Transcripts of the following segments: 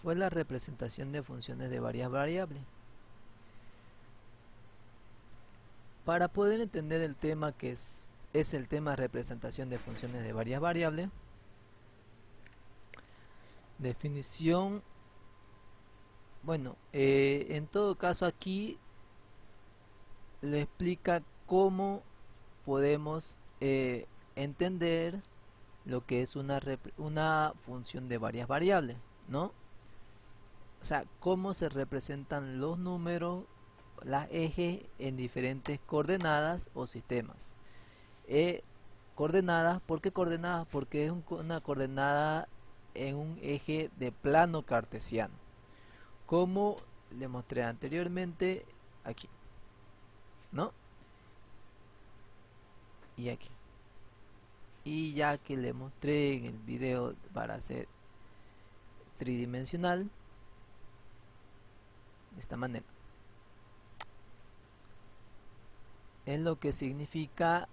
fue la representación de funciones de varias variables. Para poder entender el tema que es el tema de representación de funciones de varias variables, definición, bueno, en todo caso aquí le explica cómo podemos entender lo que es una función de varias variables, ¿no? O sea, cómo se representan los números, las ejes en diferentes coordenadas o sistemas. Coordenadas, ¿por qué coordenadas? Porque es una coordenada en un eje de plano cartesiano, como le mostré anteriormente aquí, ¿no? Y aquí. Y ya que le mostré en el video para hacer tridimensional, de esta manera. Es lo que significa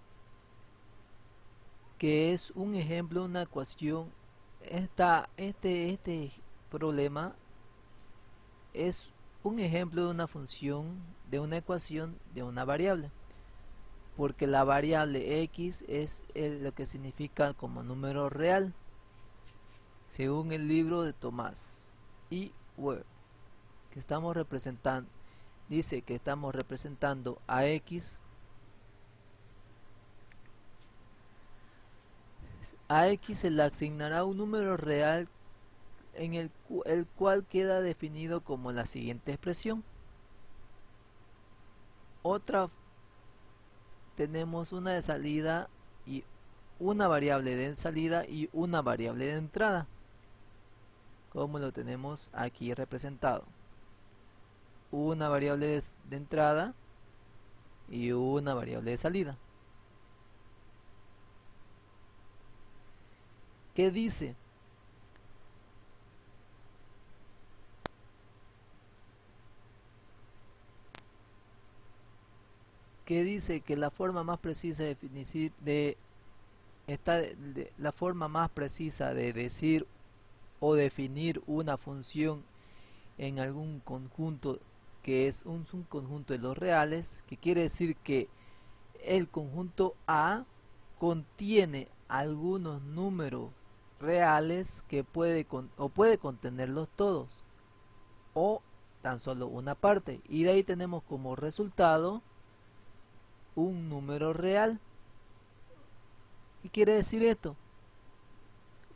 que es un ejemplo, una ecuación. Este problema es un ejemplo de una función, de una ecuación de una variable, porque la variable x es lo que significa como número real, según el libro de Tomás y Webb, que estamos representando, dice que estamos representando a x. A x se le asignará un número real en el cual queda definido como la siguiente expresión. Otra, tenemos una de salida y una variable de salida y una variable de entrada, como lo tenemos aquí representado. Una variable de entrada y una variable de salida. ¿Qué dice? Que dice que la forma más precisa de la forma más precisa de decir o definir una función en algún conjunto que es un subconjunto de los reales, que quiere decir que el conjunto A contiene algunos números reales que puede contenerlos todos o tan solo una parte, y de ahí tenemos como resultado un número real. ¿Qué quiere decir esto?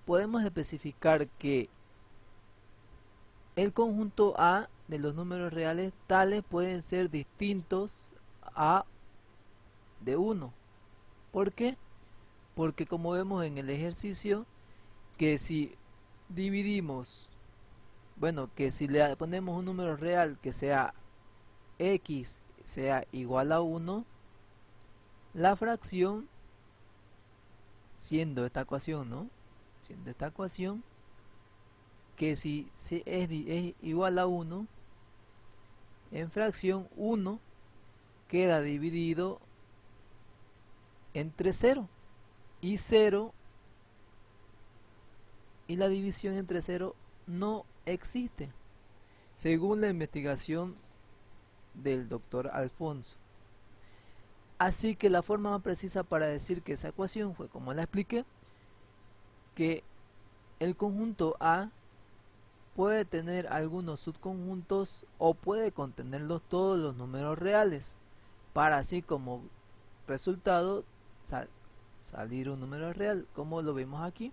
Podemos especificar que el conjunto A de los números reales tales pueden ser distintos a de 1. ¿Por qué? Porque como vemos en el ejercicio, que si dividimos, bueno, que si le ponemos un número real que sea x sea igual a 1, la fracción, siendo esta ecuación, ¿no? Siendo esta ecuación, que si es igual a 1, en fracción 1 queda dividido entre 0 y 0, y la división entre 0 no existe, según la investigación del doctor Alfonso. Así que la forma más precisa para decir que esa ecuación fue como la expliqué, que el conjunto A puede tener algunos subconjuntos o puede contenerlos todos los números reales, para así como resultado salir un número real, como lo vemos aquí.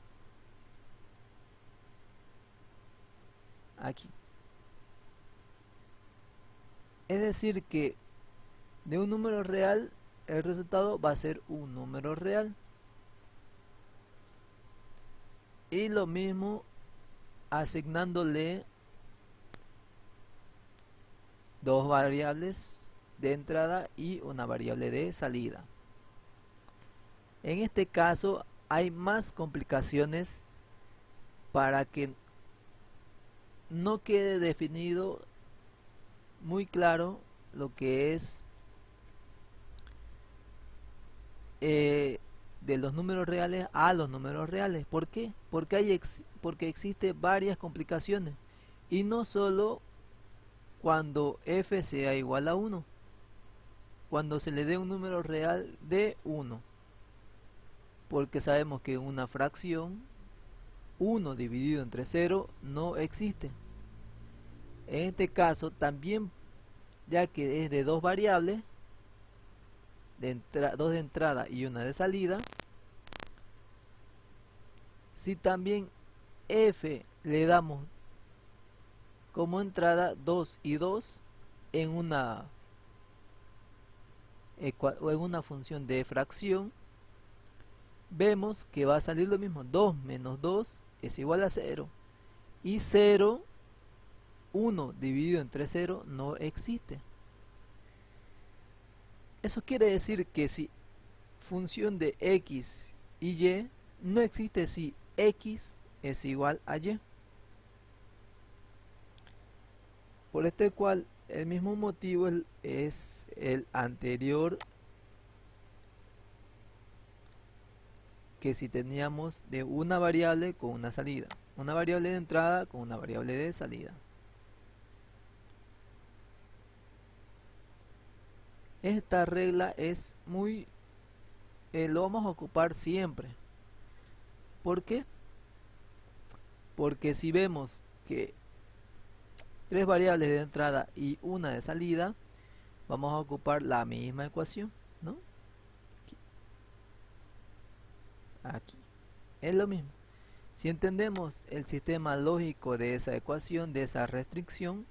Es decir que de un número real el resultado va a ser un número real. Y lo mismo asignándole dos variables de entrada y una variable de salida. En este caso hay más complicaciones para que no quede definido muy claro lo que es de los números reales a los números reales. ¿Por qué? Porque existe varias complicaciones. y no solo cuando f sea igual a 1, cuando se le dé un número real de 1, porque sabemos que una fracción 1 dividido entre 0 no existe. En este caso también, ya que es de dos variables, dos de entrada y una de salida, si también f le damos como entrada 2 y 2 en una función de fracción, vemos que va a salir lo mismo. 2 menos 2 es igual a 0, y 0, 1 dividido entre 0 no existe. Eso quiere decir que si función de x y y no existe si x es igual a y. Por este cual el mismo motivo es el anterior, que si teníamos de una variable con una salida, una variable de entrada con una variable de salida. Esta regla es lo vamos a ocupar siempre. ¿Por qué? Porque si vemos que tres variables de entrada y una de salida, vamos a ocupar la misma ecuación, ¿no? Aquí es lo mismo. Si entendemos el sistema lógico de esa ecuación, de esa restricción,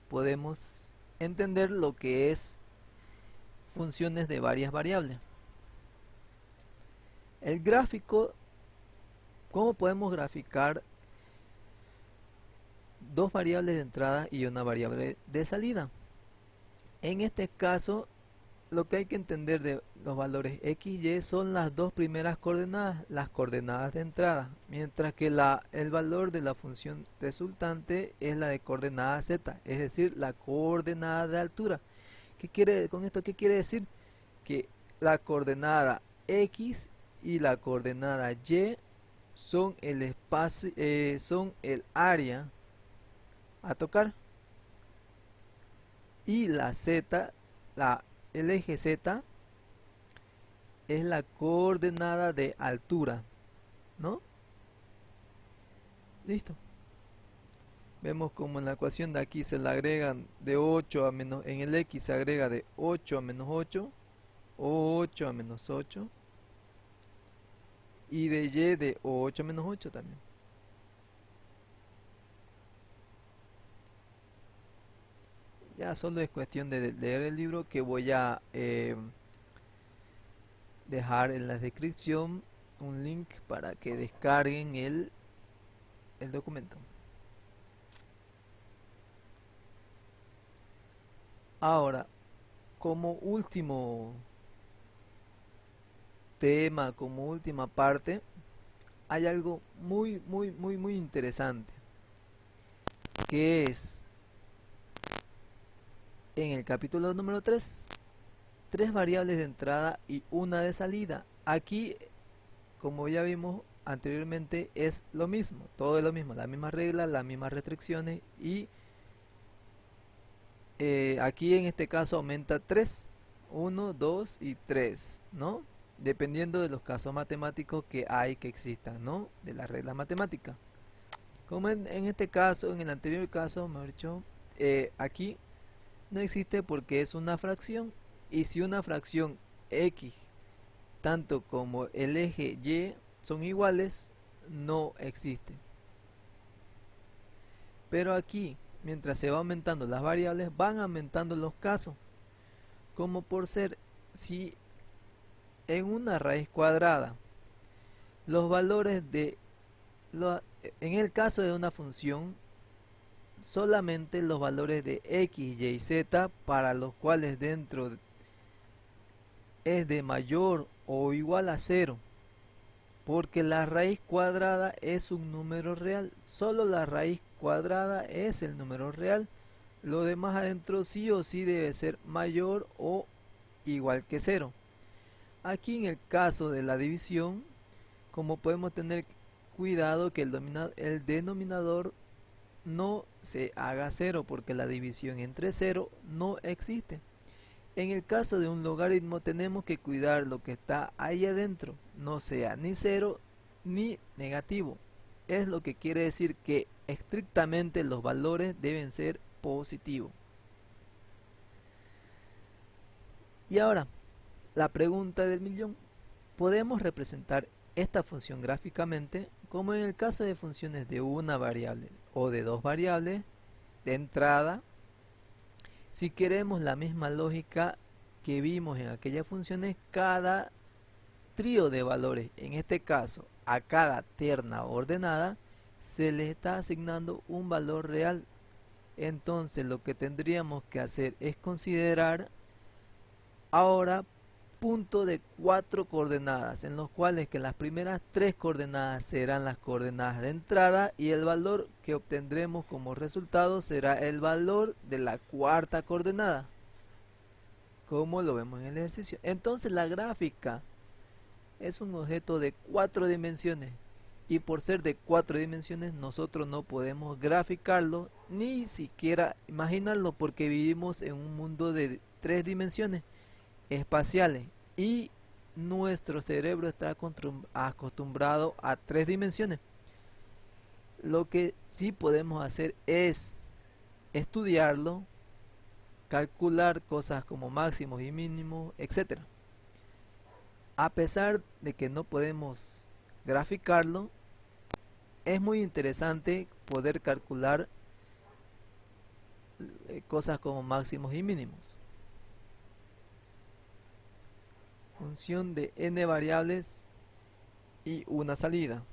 podemos entender lo que es funciones de varias variables. El gráfico, ¿cómo podemos graficar dos variables de entrada y una variable de salida? En este caso, lo que hay que entender de los valores x y son las dos primeras coordenadas, las coordenadas de entrada, mientras que el valor de la función resultante es la de coordenada z, es decir, la coordenada de altura. Con esto qué quiere decir? Que la coordenada x y la coordenada y son el espacio, son el área a tocar, y la z, el eje z es la coordenada de altura, ¿no? Listo. Vemos como en la ecuación de aquí se le agregan de 8 a menos, en el x se agrega de 8 a menos 8, o 8 a menos 8, y de y de 8 a menos 8 también. Ya solo es cuestión de leer el libro, que voy a dejar en la descripción un link para que descarguen el documento. Ahora, como último tema, como última parte, hay algo muy interesante, que es en el capítulo número 3, tres variables de entrada y una de salida. Aquí, como ya vimos anteriormente, es lo mismo, todo es lo mismo, la misma regla, las mismas restricciones, y aquí en este caso aumenta 3, 1, 2 y 3, ¿no? Dependiendo de los casos matemáticos que existan, ¿no? De las reglas matemáticas. Como en este caso, en el anterior caso, mejor dicho, aquí no existe porque es una fracción, y si una fracción x tanto como el eje y son iguales, no existe. Pero aquí, mientras se va aumentando las variables, van aumentando los casos, como por ser, si en una raíz cuadrada los valores en el caso de una función, solamente los valores de x, y, z, para los cuales dentro es de mayor o igual a 0, porque la raíz cuadrada es un número real, solo la raíz cuadrada es el número real, lo demás adentro sí o sí debe ser mayor o igual que 0. Aquí en el caso de la división, como podemos tener cuidado que el denominador no se haga cero, porque la división entre cero no existe. En el caso de un logaritmo tenemos que cuidar lo que está ahí adentro, no sea ni cero ni negativo. Es lo que quiere decir que estrictamente los valores deben ser positivos. Y ahora, la pregunta del millón. Podemos representar esta función gráficamente como en el caso de funciones de una variable o de dos variables de entrada. Si queremos la misma lógica que vimos en aquellas funciones, cada trío de valores, en este caso a cada terna ordenada, se le está asignando un valor real. Entonces lo que tendríamos que hacer es considerar ahora punto de 4 coordenadas, en los cuales que las primeras 3 coordenadas serán las coordenadas de entrada y el valor que obtendremos como resultado será el valor de la cuarta coordenada, como lo vemos en el ejercicio. Entonces la gráfica es un objeto de 4 dimensiones y por ser de 4 dimensiones nosotros no podemos graficarlo ni siquiera imaginarlo, porque vivimos en un mundo de 3 dimensiones espaciales y nuestro cerebro está acostumbrado a 3 dimensiones. Lo que sí podemos hacer es estudiarlo, calcular cosas como máximos y mínimos, etc. A pesar de que no podemos graficarlo, es muy interesante poder calcular cosas como máximos y mínimos. Función de n variables y una salida.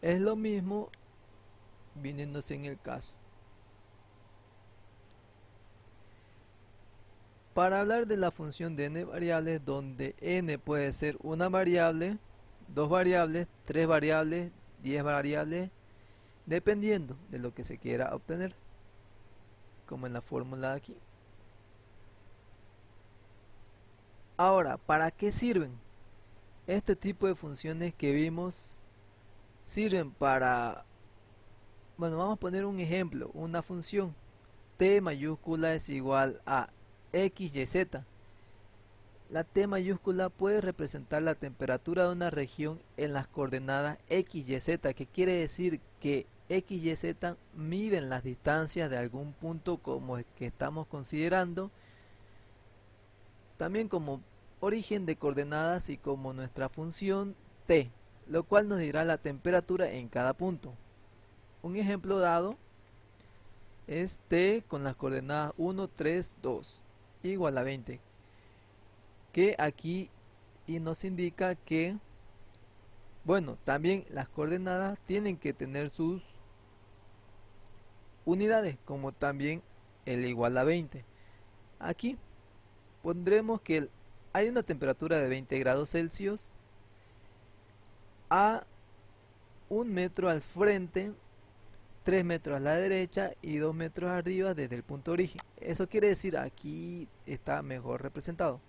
Es lo mismo viniéndose en el caso. Para hablar de la función de n variables, donde n puede ser una variable, dos variables, tres variables, 10 variables, dependiendo de lo que se quiera obtener, como en la fórmula de aquí. Ahora, ¿para qué sirven? Este tipo de funciones que vimos sirven para, bueno, vamos a poner un ejemplo, una función t mayúscula es igual a x, y, z. La t mayúscula puede representar la temperatura de una región en las coordenadas x, y, z, que quiere decir que x, y, z miden las distancias de algún punto como el que estamos considerando, también como origen de coordenadas y como nuestra función t, lo cual nos dirá la temperatura en cada punto. Un ejemplo dado es t con las coordenadas 1, 3, 2 igual a 20, que aquí y nos indica que, bueno, también las coordenadas tienen que tener sus unidades, como también el igual a 20. Aquí pondremos que hay una temperatura de 20 grados Celsius a 1 metro al frente, 3 metros a la derecha y 2 metros arriba desde el punto de origen. Eso quiere decir, aquí está mejor representado.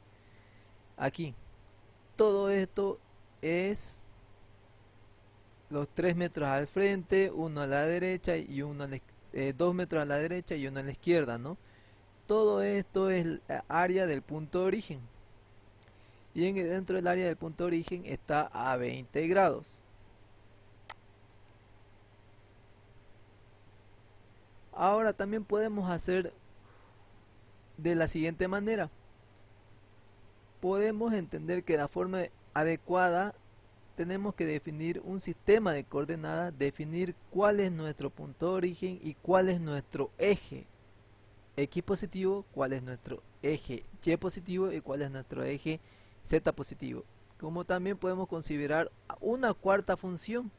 Aquí, todo esto es los 3 metros al frente, 1 a la derecha y 2 metros a la derecha y 1 a la izquierda, ¿no? Todo esto es el área del punto de origen. Y dentro del área del punto de origen está a 20 grados. Ahora también podemos hacer de la siguiente manera. Podemos entender que de forma adecuada tenemos que definir un sistema de coordenadas, definir cuál es nuestro punto de origen y cuál es nuestro eje X positivo, cuál es nuestro eje Y positivo y cuál es nuestro eje Z positivo. Como también podemos considerar una cuarta función,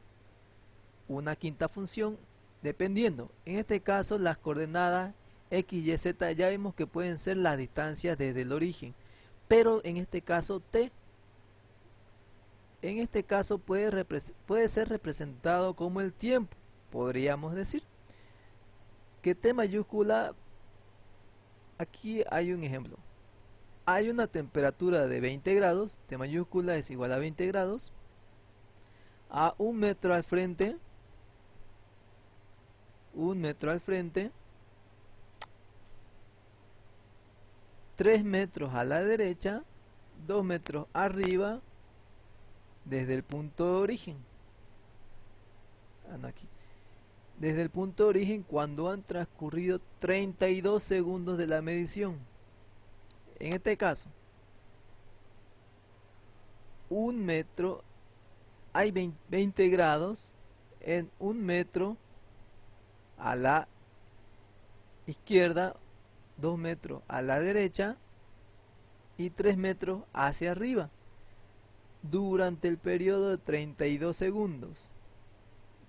una quinta función, dependiendo. En este caso las coordenadas X, Y, Z ya vimos que pueden ser las distancias desde el origen, pero en este caso T, en este caso puede ser representado como el tiempo. Podríamos decir que T mayúscula, aquí hay un ejemplo. Hay una temperatura de 20 grados, T mayúscula es igual a 20 grados. a 1 metro al frente, 1 metro al frente, 3 metros a la derecha, 2 metros arriba desde el punto de origen. Aquí. Desde el punto de origen cuando han transcurrido 32 segundos de la medición. En este caso, 1 metro, hay 20 grados en 1 metro a la izquierda, 2 metros a la derecha y 3 metros hacia arriba durante el periodo de 32 segundos.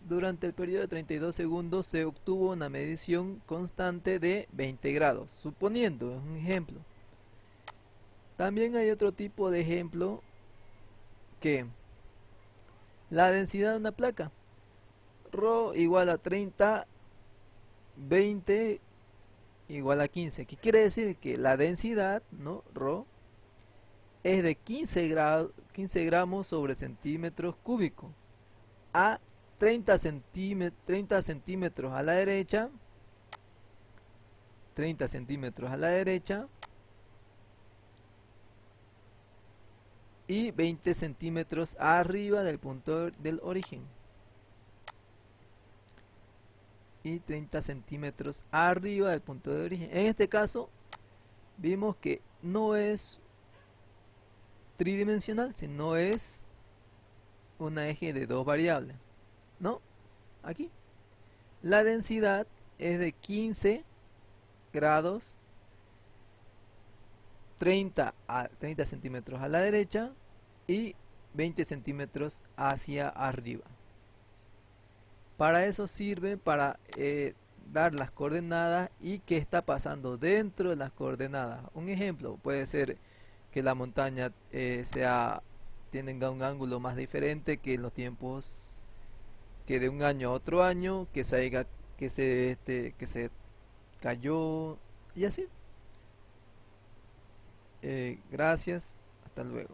Durante el periodo de 32 segundos se obtuvo una medición constante de 20 grados, suponiendo, es un ejemplo. También hay otro tipo de ejemplo que la densidad de una placa, ρ igual a 30, 20 igual a 15. ¿Qué quiere decir? Que la densidad, ¿no? ρ es de 15 gramos sobre centímetros cúbicos a 30 centímetros a la derecha, 30 centímetros a la derecha y 20 centímetros arriba del punto del origen. Y 30 centímetros arriba del punto de origen. En este caso vimos que no es tridimensional, sino es un eje de dos variables, ¿no? Aquí la densidad es de 15 grados, 30 centímetros a la derecha y 20 centímetros hacia arriba. Para eso sirve para dar las coordenadas y qué está pasando dentro de las coordenadas. Un ejemplo puede ser que la montaña tenga un ángulo más diferente que en los tiempos, que de un año a otro año, que se cayó y así. Gracias, hasta luego.